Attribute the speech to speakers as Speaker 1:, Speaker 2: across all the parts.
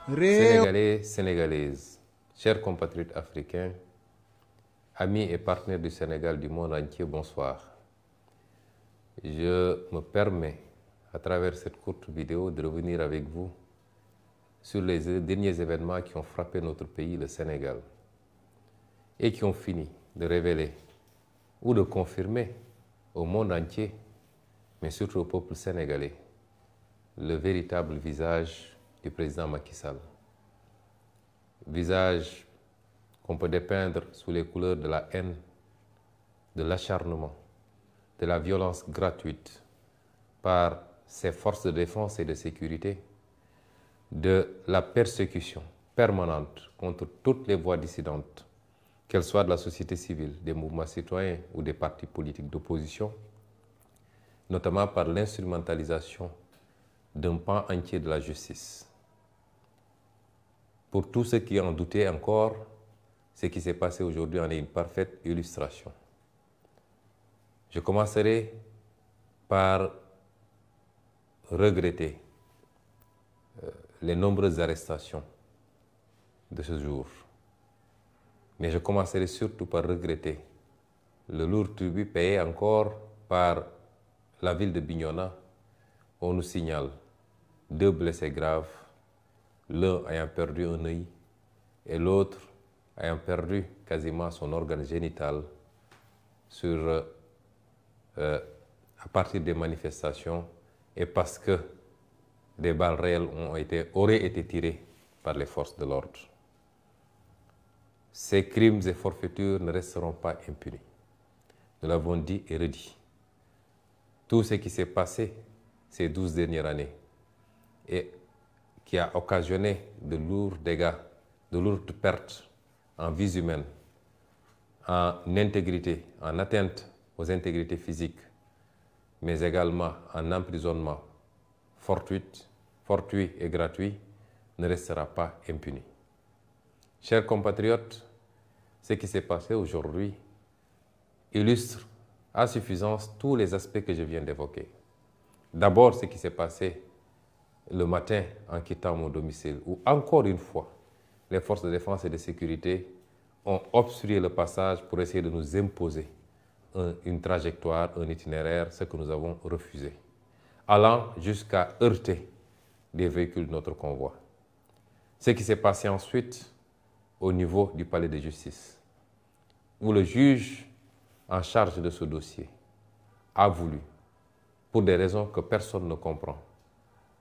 Speaker 1: Sénégalais, Sénégalaises, chers compatriotes africains, amis et partenaires du Sénégal, du monde entier, bonsoir. Je me permets, à travers cette courte vidéo, de revenir avec vous sur les derniers événements qui ont frappé notre pays, le Sénégal, et qui ont fini de révéler ou de confirmer au monde entier, mais surtout au peuple sénégalais, le véritable visage du président Macky Sall. Visage qu'on peut dépeindre sous les couleurs de la haine, de l'acharnement, de la violence gratuite par ses forces de défense et de sécurité, de la persécution permanente contre toutes les voix dissidentes, qu'elles soient de la société civile, des mouvements citoyens ou des partis politiques d'opposition, notamment par l'instrumentalisation d'un pan entier de la justice. Pour tous ceux qui en doutaient encore, ce qui s'est passé aujourd'hui en est une parfaite illustration. Je commencerai par regretter les nombreuses arrestations de ce jour. Mais je commencerai surtout par regretter le lourd tribut payé encore par la ville de Bignona. On nous signale 2 blessés graves, l'un ayant perdu un œil et l'autre ayant perdu quasiment son organe génital à partir des manifestations et parce que des balles réelles auraient été tirées par les forces de l'ordre. Ces crimes et forfaitures ne resteront pas impunis. Nous l'avons dit et redit. Tout ce qui s'est passé ces 12 dernières années et qui a occasionné de lourds dégâts, de lourdes pertes en vies humaines, en intégrité, en atteinte aux intégrités physiques, mais également en emprisonnement fortuit et gratuit, ne restera pas impuni. Chers compatriotes, ce qui s'est passé aujourd'hui illustre à suffisance tous les aspects que je viens d'évoquer. D'abord, ce qui s'est passé le matin en quittant mon domicile, où encore une fois, les forces de défense et de sécurité ont obstrué le passage pour essayer de nous imposer une trajectoire, un itinéraire, ce que nous avons refusé, allant jusqu'à heurter des véhicules de notre convoi. Ce qui s'est passé ensuite au niveau du palais de justice, où le juge en charge de ce dossier a voulu, pour des raisons que personne ne comprend,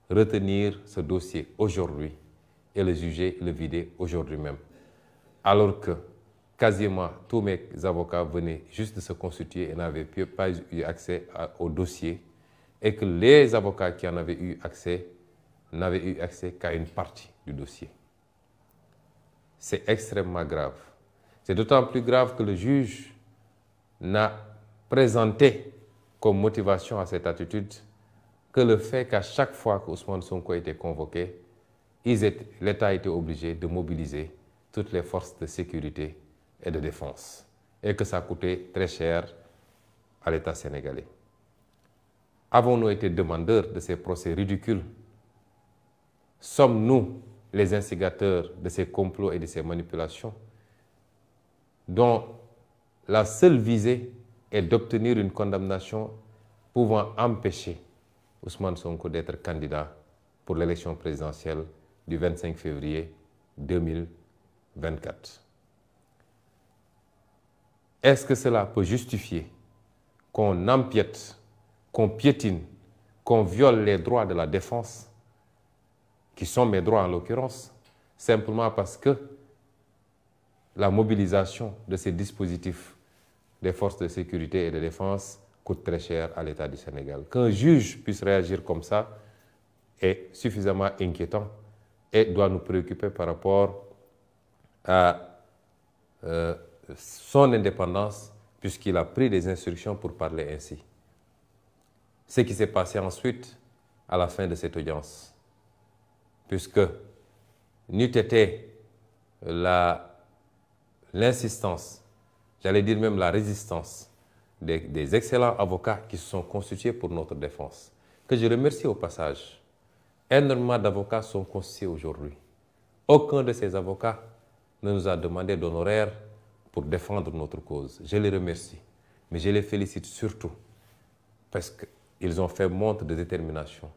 Speaker 1: retenir ce dossier aujourd'hui et le juger, le vider aujourd'hui même. Alors que quasiment tous mes avocats venaient juste de se constituer et n'avaient pas eu accès au dossier et que les avocats qui en avaient eu accès n'avaient eu accès qu'à une partie du dossier. C'est extrêmement grave. C'est d'autant plus grave que le juge n'a présenté comme motivation à cette attitude que le fait qu'à chaque fois que Ousmane Sonko était convoqué, l'État a été obligé de mobiliser toutes les forces de sécurité et de défense, et que ça a coûté très cher à l'État sénégalais. Avons-nous été demandeurs de ces procès ridicules? Sommes-nous les instigateurs de ces complots et de ces manipulations dont la seule visée est d'obtenir une condamnation pouvant empêcher Ousmane Sonko d'être candidat pour l'élection présidentielle du 25 février 2024. Est-ce que cela peut justifier qu'on empiète, qu'on piétine, qu'on viole les droits de la défense, qui sont mes droits en l'occurrence, simplement parce que la mobilisation de ces dispositifs des forces de sécurité et de défense coûte très cher à l'État du Sénégal? Qu'un juge puisse réagir comme ça est suffisamment inquiétant et doit nous préoccuper par rapport à son indépendance, puisqu'il a pris des instructions pour parler ainsi. Ce qui s'est passé ensuite à la fin de cette audience, puisque n'eût été l'insistance, j'allais dire même la résistance des excellents avocats qui se sont constitués pour notre défense, que je remercie au passage. Énormément d'avocats sont constitués aujourd'hui. Aucun de ces avocats ne nous a demandé d'honoraires pour défendre notre cause. Je les remercie, mais je les félicite surtout parce qu'ils ont fait montre de détermination,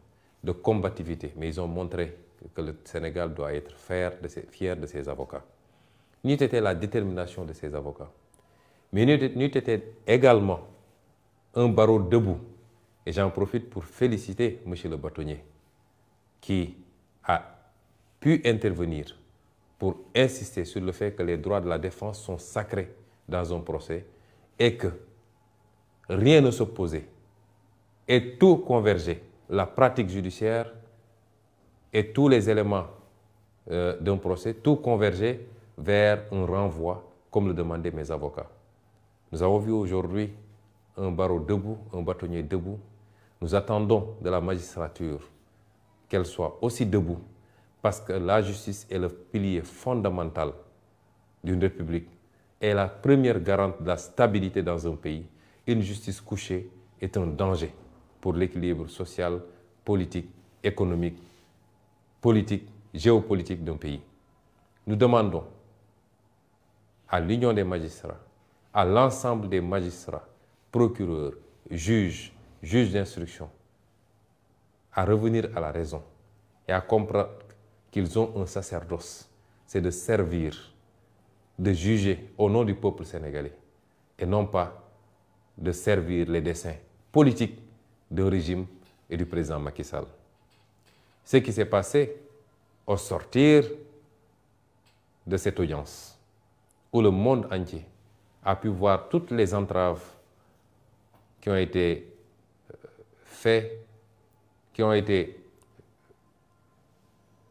Speaker 1: de combativité, mais ils ont montré que le Sénégal doit être fier de ses avocats. N'eût été la détermination de ces avocats, mais n'eût été également un barreau debout. Et j'en profite pour féliciter M. le bâtonnier qui a pu intervenir pour insister sur le fait que les droits de la défense sont sacrés dans un procès et que rien ne s'opposait et tout convergeait. La pratique judiciaire et tous les éléments d'un procès, tout convergeait vers un renvoi, comme le demandaient mes avocats. Nous avons vu aujourd'hui un barreau debout, un bâtonnier debout. Nous attendons de la magistrature qu'elle soit aussi debout, parce que la justice est le pilier fondamental d'une république et la première garante de la stabilité dans un pays. Une justice couchée est un danger pour l'équilibre social, politique, économique, politique, géopolitique d'un pays. Nous demandons à l'Union des magistrats, à l'ensemble des magistrats, procureurs, juges d'instruction, à revenir à la raison et à comprendre qu'ils ont un sacerdoce, c'est de servir, de juger au nom du peuple sénégalais et non pas de servir les desseins politiques du régime et du président Macky Sall. Ce qui s'est passé au sortir de cette audience, où le monde entier a pu voir toutes les entraves qui ont été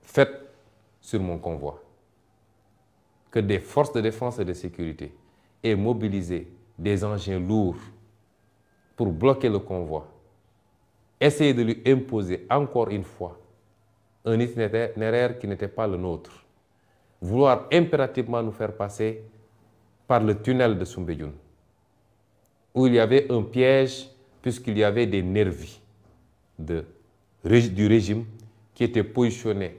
Speaker 1: faites sur mon convoi, que des forces de défense et de sécurité aient mobilisé des engins lourds pour bloquer le convoi, essayer de lui imposer encore une fois un itinéraire qui n'était pas le nôtre, vouloir impérativement nous faire passer par le tunnel de Soumbédioune, où il y avait un piège puisqu'il y avait des nervis du régime qui étaient positionnés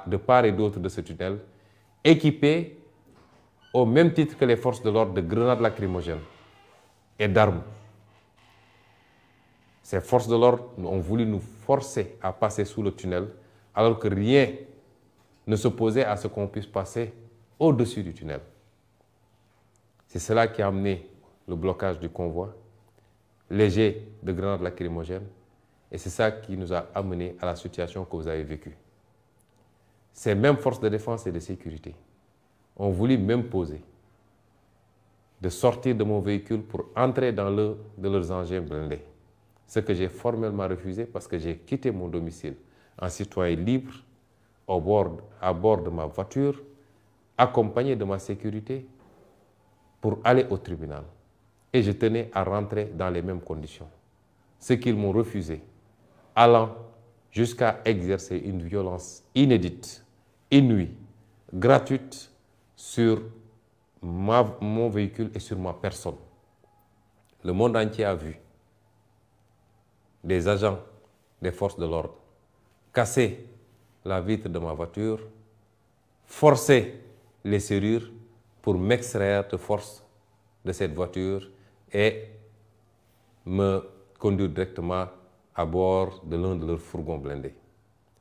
Speaker 1: de part et d'autre de ce tunnel, équipés au même titre que les forces de l'ordre de grenades lacrymogènes et d'armes. Ces forces de l'ordre ont voulu nous forcer à passer sous le tunnel, alors que rien ne s'opposait à ce qu'on puisse passer au-dessus du tunnel. C'est cela qui a amené le blocage du convoi, léger de grenades lacrymogènes, et c'est ça qui nous a amené à la situation que vous avez vécue. Ces mêmes forces de défense et de sécurité ont voulu m'imposer de sortir de mon véhicule pour entrer dans l'un de leurs engins blindés. Ce que j'ai formellement refusé parce que j'ai quitté mon domicile en citoyen libre à bord de ma voiture, accompagné de ma sécurité pour aller au tribunal. Et je tenais à rentrer dans les mêmes conditions. Ce qu'ils m'ont refusé, allant jusqu'à exercer une violence inédite, inouïe, gratuite sur mon véhicule et sur ma personne. Le monde entier a vu des agents des forces de l'ordre casser la vitre de ma voiture, forcer les serrures pour m'extraire de force de cette voiture et me conduire directement à bord de l'un de leurs fourgons blindés.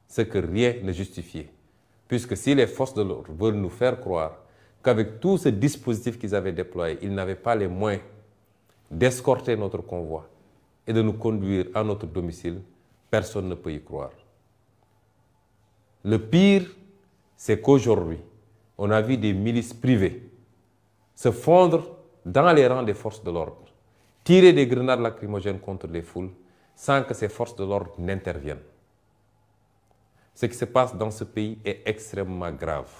Speaker 1: Ce que rien ne justifiait. Puisque si les forces de l'ordre veulent nous faire croire qu'avec tout ce dispositif qu'ils avaient déployé, ils n'avaient pas les moyens d'escorter notre convoi et de nous conduire à notre domicile, personne ne peut y croire. Le pire, c'est qu'aujourd'hui, on a vu des milices privées se fondre dans les rangs des forces de l'ordre, tirer des grenades lacrymogènes contre les foules sans que ces forces de l'ordre n'interviennent. Ce qui se passe dans ce pays est extrêmement grave.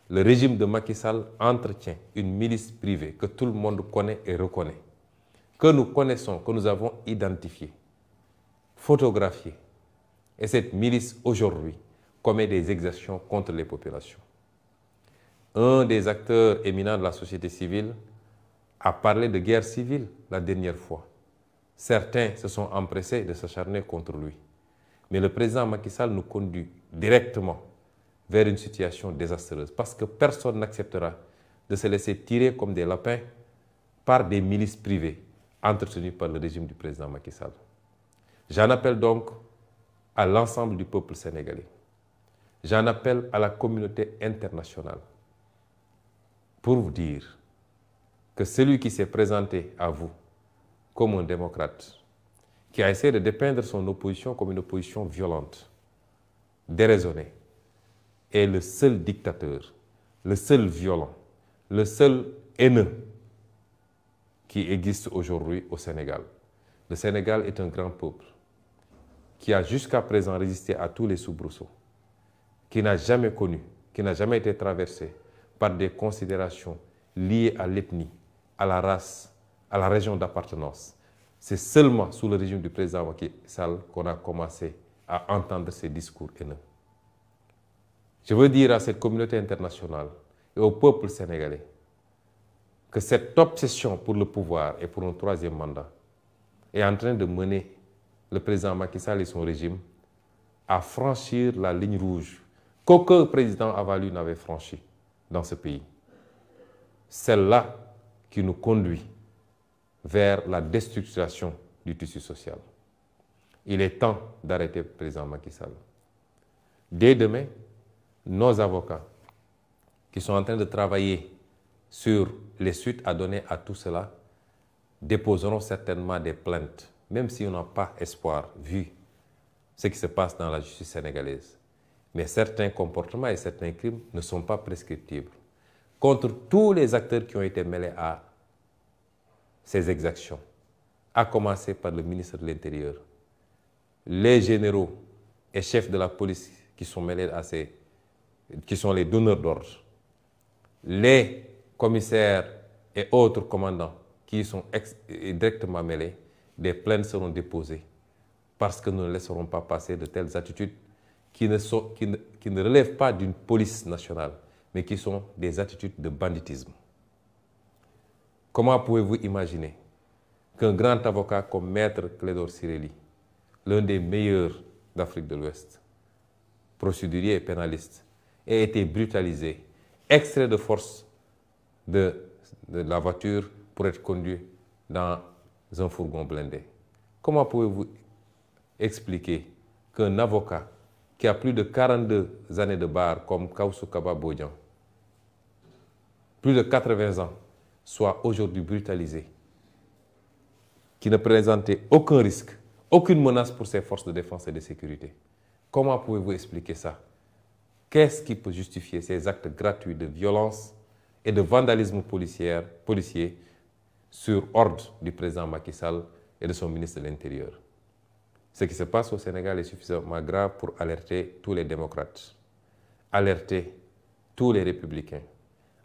Speaker 1: Le régime de Macky Sall entretient une milice privée que tout le monde connaît et reconnaît, que nous connaissons, que nous avons identifiée, photographiée. Et cette milice, aujourd'hui, commet des exactions contre les populations. Un des acteurs éminents de la société civile a parlé de guerre civile la dernière fois. certains se sont empressés de s'acharner contre lui. Mais le président Macky Sall nous conduit directement vers une situation désastreuse parce que personne n'acceptera de se laisser tirer comme des lapins par des milices privées entretenues par le régime du président Macky Sall. J'en appelle donc à l'ensemble du peuple sénégalais. J'en appelle à la communauté internationale pour vous dire que celui qui s'est présenté à vous comme un démocrate, qui a essayé de dépeindre son opposition comme une opposition violente, déraisonnée, est le seul dictateur, le seul violent, le seul haineux qui existe aujourd'hui au Sénégal. Le Sénégal est un grand peuple qui a jusqu'à présent résisté à tous les soubresauts, qui n'a jamais connu, qui n'a jamais été traversé par des considérations liées à l'ethnie, à la race, à la région d'appartenance. C'est seulement sous le régime du président Macky Sall qu'on a commencé à entendre ces discours haineux. Je veux dire à cette communauté internationale et au peuple sénégalais que cette obsession pour le pouvoir et pour un troisième mandat est en train de mener le président Macky Sall et son régime à franchir la ligne rouge qu'aucun président avalu n'avait franchie dans ce pays. Celle-là qui nous conduit vers la déstructuration du tissu social. Il est temps d'arrêter le président Macky Sall. Dès demain, nos avocats qui sont en train de travailler sur les suites à donner à tout cela déposeront certainement des plaintes, même si on n'a pas espoir, vu ce qui se passe dans la justice sénégalaise. Mais certains comportements et certains crimes ne sont pas prescriptibles. Contre tous les acteurs qui ont été mêlés à ces exactions, à commencer par le ministre de l'Intérieur, les généraux et chefs de la police qui sont mêlés à qui sont les donneurs d'ordre, les commissaires et autres commandants qui y sont directement mêlés, des plaintes seront déposées parce que nous ne laisserons pas passer de telles attitudes qui ne relèvent pas d'une police nationale, mais qui sont des attitudes de banditisme. Comment pouvez-vous imaginer qu'un grand avocat comme Maître Clédor Ciré Ly, l'un des meilleurs d'Afrique de l'Ouest, procédurier et pénaliste, ait été brutalisé, extrait de force de la voiture pour être conduit dans un fourgon blindé? Comment pouvez-vous expliquer qu'un avocat qui a plus de 42 années de barre comme Kawsu Kaba Bodian, plus de 80 ans, soit aujourd'hui brutalisé, qui ne présentait aucun risque, aucune menace pour ses forces de défense et de sécurité? Comment pouvez-vous expliquer ça? Qu'est-ce qui peut justifier ces actes gratuits de violence et de vandalisme policier sur ordre du président Macky Sall et de son ministre de l'Intérieur? Ce qui se passe au Sénégal est suffisamment grave pour alerter tous les démocrates, alerter tous les républicains,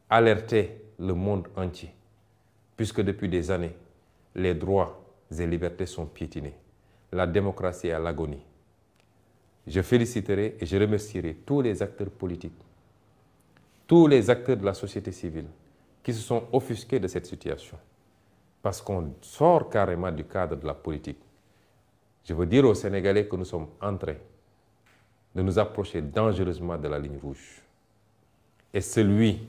Speaker 1: alerter le monde entier, puisque depuis des années, les droits et libertés sont piétinés. La démocratie est à l'agonie. Je féliciterai et je remercierai tous les acteurs politiques, tous les acteurs de la société civile qui se sont offusqués de cette situation, parce qu'on sort carrément du cadre de la politique. Je veux dire aux Sénégalais que nous sommes en train de nous approcher dangereusement de la ligne rouge. Et celui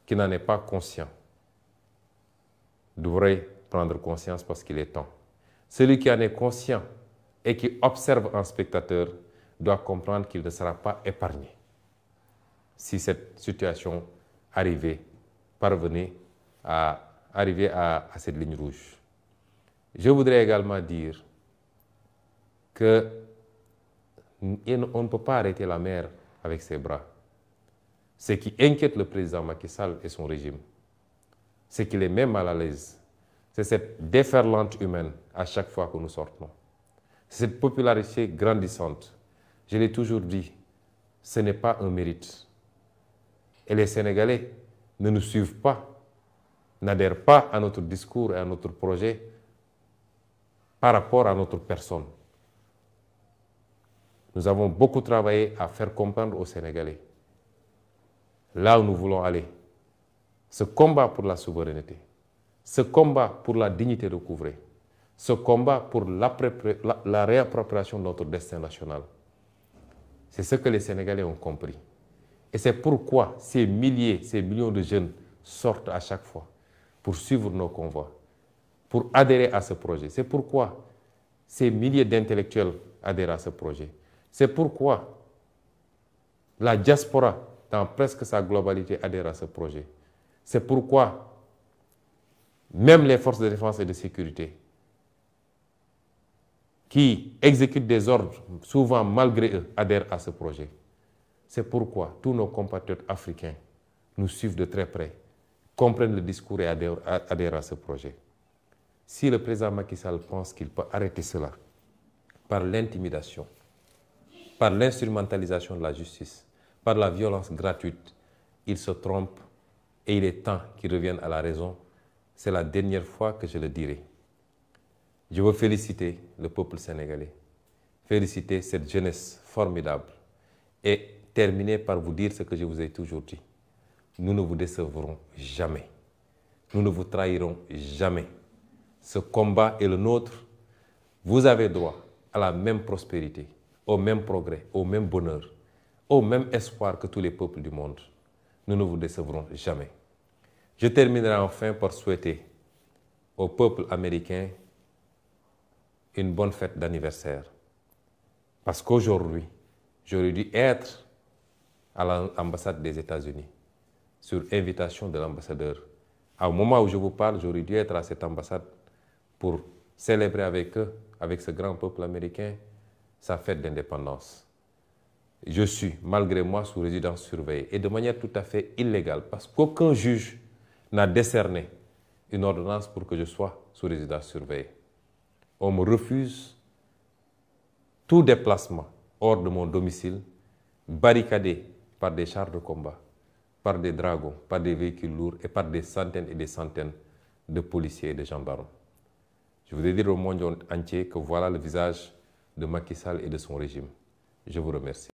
Speaker 1: qui n'en est pas conscient devrait prendre conscience parce qu'il est temps. Celui qui en est conscient et qui observe en spectateur doit comprendre qu'il ne sera pas épargné si cette situation parvenait à arriver à cette ligne rouge. Je voudrais également dire qu'on ne peut pas arrêter la mer avec ses bras. Ce qui inquiète le président Macky Sall et son régime, c'est qu'il est même mal à l'aise. C'est cette déferlante humaine à chaque fois que nous sortons. Cette popularité grandissante. Je l'ai toujours dit, ce n'est pas un mérite. Et les Sénégalais ne nous suivent pas, n'adhèrent pas à notre discours et à notre projet par rapport à notre personne. Nous avons beaucoup travaillé à faire comprendre aux Sénégalais là où nous voulons aller. Ce combat pour la souveraineté, ce combat pour la dignité recouvrée, ce combat pour la réappropriation de notre destin national. C'est ce que les Sénégalais ont compris. Et c'est pourquoi ces milliers, ces millions de jeunes sortent à chaque fois pour suivre nos convois, pour adhérer à ce projet. C'est pourquoi ces milliers d'intellectuels adhèrent à ce projet. C'est pourquoi la diaspora, dans presque sa globalité, adhère à ce projet. C'est pourquoi même les forces de défense et de sécurité, qui exécutent des ordres, souvent malgré eux, adhèrent à ce projet. C'est pourquoi tous nos compatriotes africains nous suivent de très près, comprennent le discours et adhèrent à ce projet. Si le président Macky Sall pense qu'il peut arrêter cela par l'intimidation, par l'instrumentalisation de la justice, par la violence gratuite, il se trompe et il est temps qu'il revienne à la raison. C'est la dernière fois que je le dirai. Je veux féliciter le peuple sénégalais, féliciter cette jeunesse formidable et terminer par vous dire ce que je vous ai toujours dit. Nous ne vous décevrons jamais. Nous ne vous trahirons jamais. Ce combat est le nôtre. Vous avez droit à la même prospérité, au même progrès, au même bonheur, au même espoir que tous les peuples du monde. Nous ne vous décevrons jamais. Je terminerai enfin par souhaiter au peuple américain une bonne fête d'anniversaire. Parce qu'aujourd'hui, j'aurais dû être à l'ambassade des États-Unis, sur invitation de l'ambassadeur. Au moment où je vous parle, j'aurais dû être à cette ambassade pour célébrer avec eux, avec ce grand peuple américain, sa fête d'indépendance. Je suis, malgré moi, sous résidence surveillée, et de manière tout à fait illégale, parce qu'aucun juge n'a décerné une ordonnance pour que je sois sous résidence surveillée. On me refuse tout déplacement hors de mon domicile, barricadé par des chars de combat, par des dragons, par des véhicules lourds et par des centaines et des centaines de policiers et de gendarmes. Je voudrais dire au monde entier que voilà le visage de Macky Sall et de son régime. Je vous remercie.